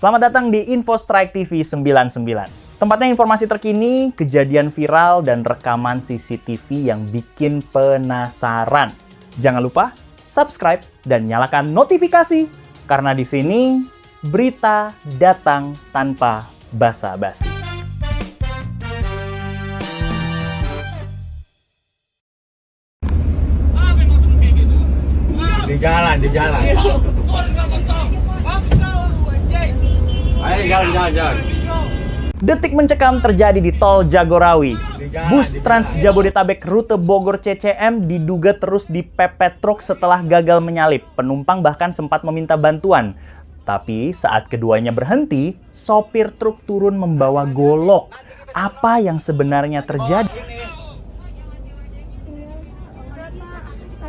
Selamat datang di Info Strike TV 99. Tempatnya informasi terkini, kejadian viral, dan rekaman CCTV yang bikin penasaran. Jangan lupa subscribe dan nyalakan notifikasi, karena di sini berita datang tanpa basa-basi. Di jalan. Ayo jalan. Detik mencekam terjadi di Tol Jagorawi. Bus Trans Jabodetabek rute Bogor CCM diduga terus dipepet truk setelah gagal menyalip. Penumpang bahkan sempat meminta bantuan. Tapi saat keduanya berhenti, sopir truk turun membawa golok. Apa yang sebenarnya terjadi?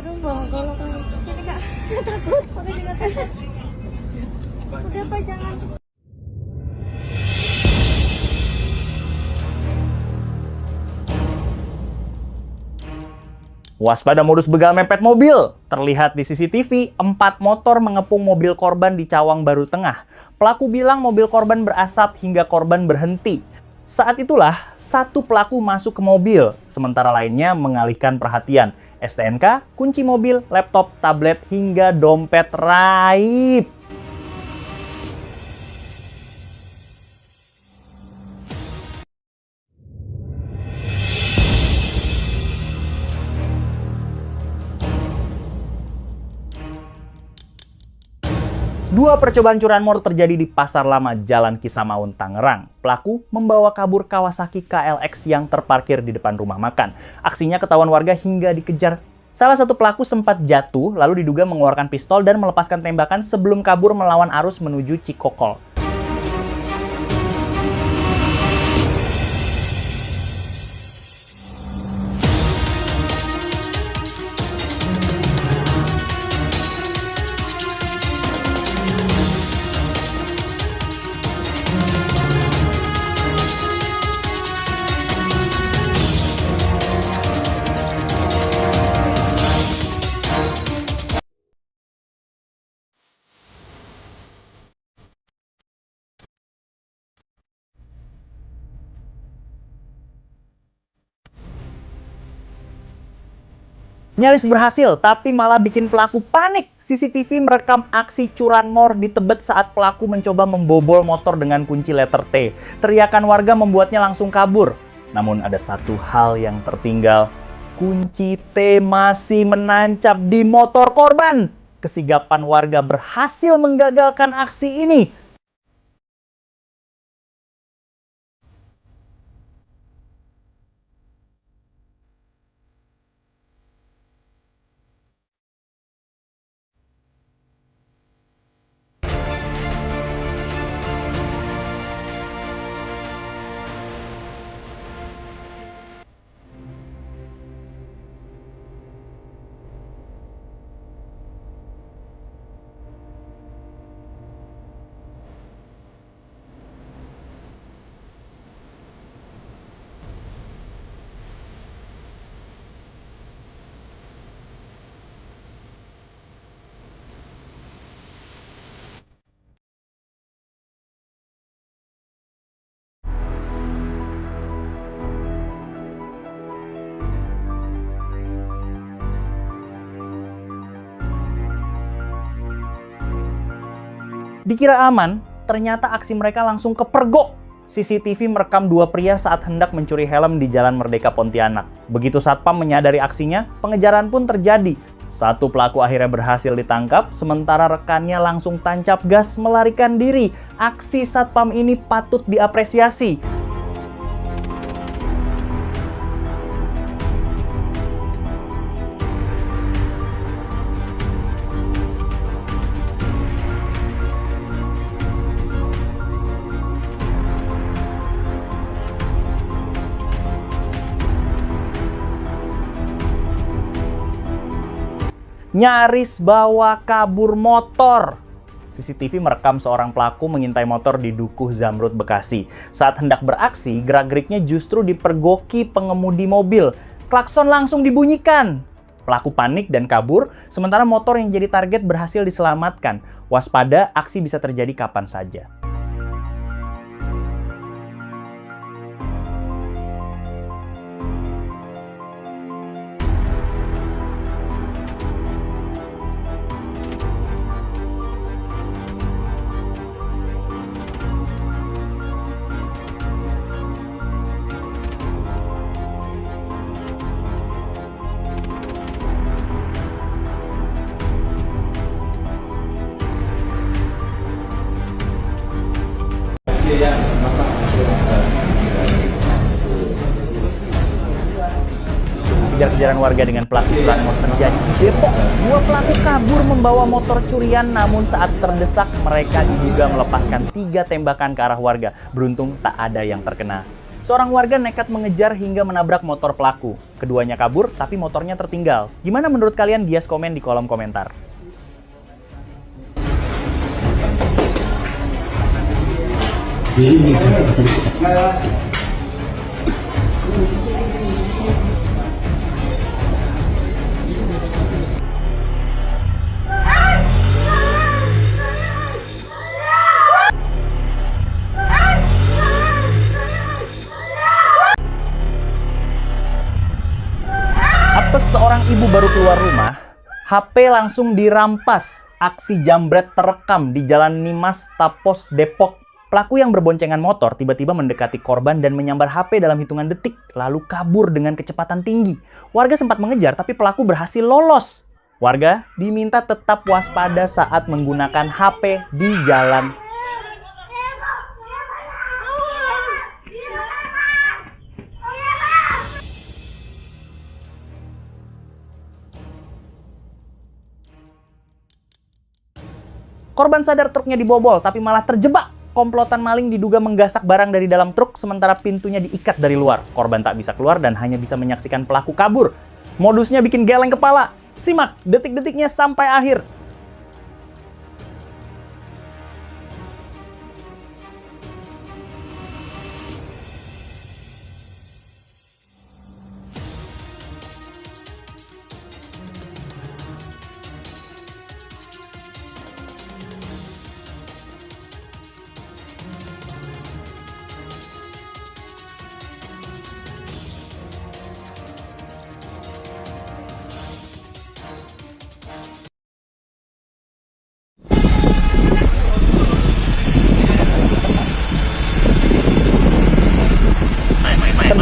Aduh, bawa golok lagi. Sini Kak, takut. Aku juga takut. Udah Pak, jangan. Waspada modus begal mepet mobil. Terlihat di CCTV, 4 motor mengepung mobil korban di Cawang Baru Tengah. Pelaku bilang mobil korban berasap hingga korban berhenti. Saat itulah, satu pelaku masuk ke mobil, sementara lainnya mengalihkan perhatian. STNK, kunci mobil, laptop, tablet, hingga dompet raib. Dua percobaan curanmor terjadi di Pasar Lama Jalan Kisamaun, Tangerang. Pelaku membawa kabur Kawasaki KLX yang terparkir di depan rumah makan. Aksinya ketahuan warga hingga dikejar. Salah satu pelaku sempat jatuh, lalu diduga mengeluarkan pistol dan melepaskan tembakan sebelum kabur melawan arus menuju Cikokol. Nyaris berhasil, tapi malah bikin pelaku panik. CCTV merekam aksi curanmor di Tebet saat pelaku mencoba membobol motor dengan kunci letter T. Teriakan warga membuatnya langsung kabur. Namun ada satu hal yang tertinggal. Kunci T masih menancap di motor korban. Kesigapan warga berhasil menggagalkan aksi ini. Dikira aman, ternyata aksi mereka langsung kepergok. CCTV merekam dua pria saat hendak mencuri helm di Jalan Merdeka Pontianak. Begitu satpam menyadari aksinya, pengejaran pun terjadi. Satu pelaku akhirnya berhasil ditangkap, sementara rekannya langsung tancap gas melarikan diri. Aksi satpam ini patut diapresiasi. Nyaris bawa kabur motor. CCTV merekam seorang pelaku mengintai motor di Dukuh Zamrud, Bekasi. Saat hendak beraksi, gerak-geriknya justru dipergoki pengemudi mobil. Klakson langsung dibunyikan. Pelaku panik dan kabur, sementara motor yang jadi target berhasil diselamatkan. Waspada, aksi bisa terjadi kapan saja. kejar-kejaran warga dengan pelaku curanmor terjadi di Depok. Dua pelaku kabur membawa motor curian, namun saat terdesak mereka diduga melepaskan 3 tembakan ke arah warga. Beruntung tak ada yang terkena. Seorang warga nekat mengejar hingga menabrak motor pelaku. Keduanya kabur, tapi motornya tertinggal. Gimana menurut kalian? Bias komen di kolom komentar. Apes seorang ibu baru keluar rumah, HP langsung dirampas. Aksi jambret terekam di Jalan Nimas Tapos, Depok. Pelaku yang berboncengan motor tiba-tiba mendekati korban dan menyambar HP dalam hitungan detik, lalu kabur dengan kecepatan tinggi. Warga sempat mengejar, tapi pelaku berhasil lolos. Warga diminta tetap waspada saat menggunakan HP di jalan. Korban sadar truknya dibobol, tapi malah terjebak. Komplotan maling diduga menggasak barang dari dalam truk, sementara pintunya diikat dari luar. Korban tak bisa keluar dan hanya bisa menyaksikan pelaku kabur. Modusnya bikin geleng kepala. Simak detik-detiknya sampai akhir.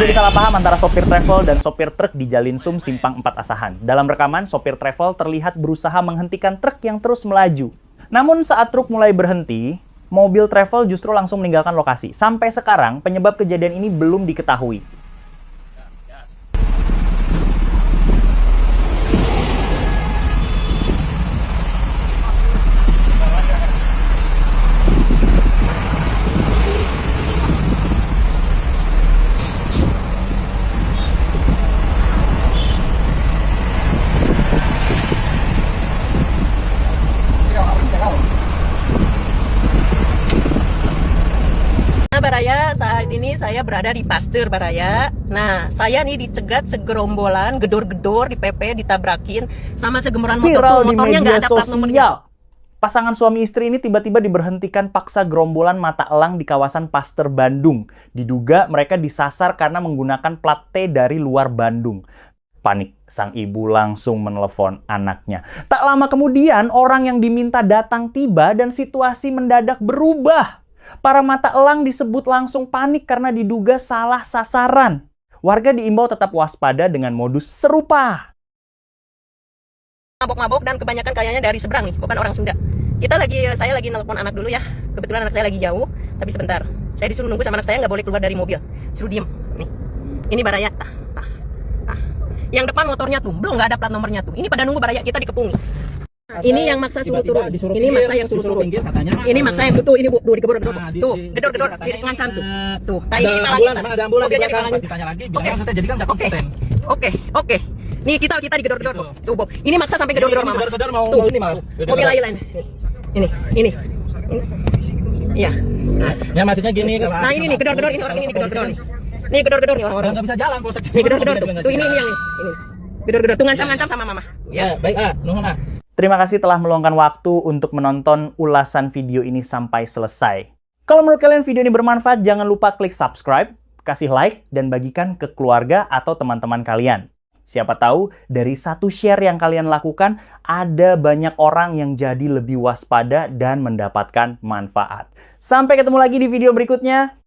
Terjadi salah paham antara sopir travel dan sopir truk di Jalinsum Simpang 4 Asahan. Dalam rekaman, sopir travel terlihat berusaha menghentikan truk yang terus melaju. Namun saat truk mulai berhenti, mobil travel justru langsung meninggalkan lokasi. Sampai sekarang, penyebab kejadian ini belum diketahui. Baraya, saat ini saya berada di Pasteur Baraya. Nah, saya nih dicegat segerombolan, gedor-gedor, di PP, ditabrakin sama segemuran motor. Viral di Motornya nggak media ada plat nomornya. sosial. Pasangan suami istri ini tiba-tiba diberhentikan paksa gerombolan mata elang di kawasan Pasteur, Bandung. Diduga mereka disasar karena menggunakan plat T dari luar Bandung. Panik, sang ibu langsung menelepon anaknya. Tak lama kemudian, orang yang diminta datang tiba dan situasi mendadak berubah. Para mata elang disebut langsung panik karena diduga salah sasaran. Warga diimbau tetap waspada dengan modus serupa. Mabok-mabok dan kebanyakan kayaknya dari seberang nih, bukan orang Sunda. Saya lagi nelpon anak dulu ya. Kebetulan anak saya lagi jauh, tapi sebentar. Saya disuruh nunggu sama anak saya, nggak boleh keluar dari mobil. Suruh diem. Nih. Ini Baraya. Yang depan motornya tuh, belum nggak ada plat nomornya tuh. Ini pada nunggu Baraya, kita dikepungi. Ini yang maksa suruh turun. Ini maksa yang suruh turun. Ini maksa yang suruh turun. Ini Bu, digedor-gedor. Tuh, gedor-gedor, jadi ngancam tuh. Tuh, tadi ini ditalangin. Mobilnya ditalangin. Oke. Nih kita digedor-gedor tuh. Tuh, Bob. Ini maksa sampai gedor-gedor Mama. Tuh, mobil lain. Ini. Iya. Ya maksudnya gini. Nah, ini nih gedor-gedor, ini orang ini nih gedor-gedor nih. Nih gedor-gedor nih orang-orang. Nggak bisa jalan kalau Nih gedor-gedor tuh. Tuh ini yang nih. Ini. Gedor-gedor tuh ngancam-ngancam sama Mama. Ya, baik nuhun Terima kasih telah meluangkan waktu untuk menonton ulasan video ini sampai selesai. Kalau menurut kalian video ini bermanfaat, jangan lupa klik subscribe, kasih like, dan bagikan ke keluarga atau teman-teman kalian. Siapa tahu dari satu share yang kalian lakukan, ada banyak orang yang jadi lebih waspada dan mendapatkan manfaat. Sampai ketemu lagi di video berikutnya.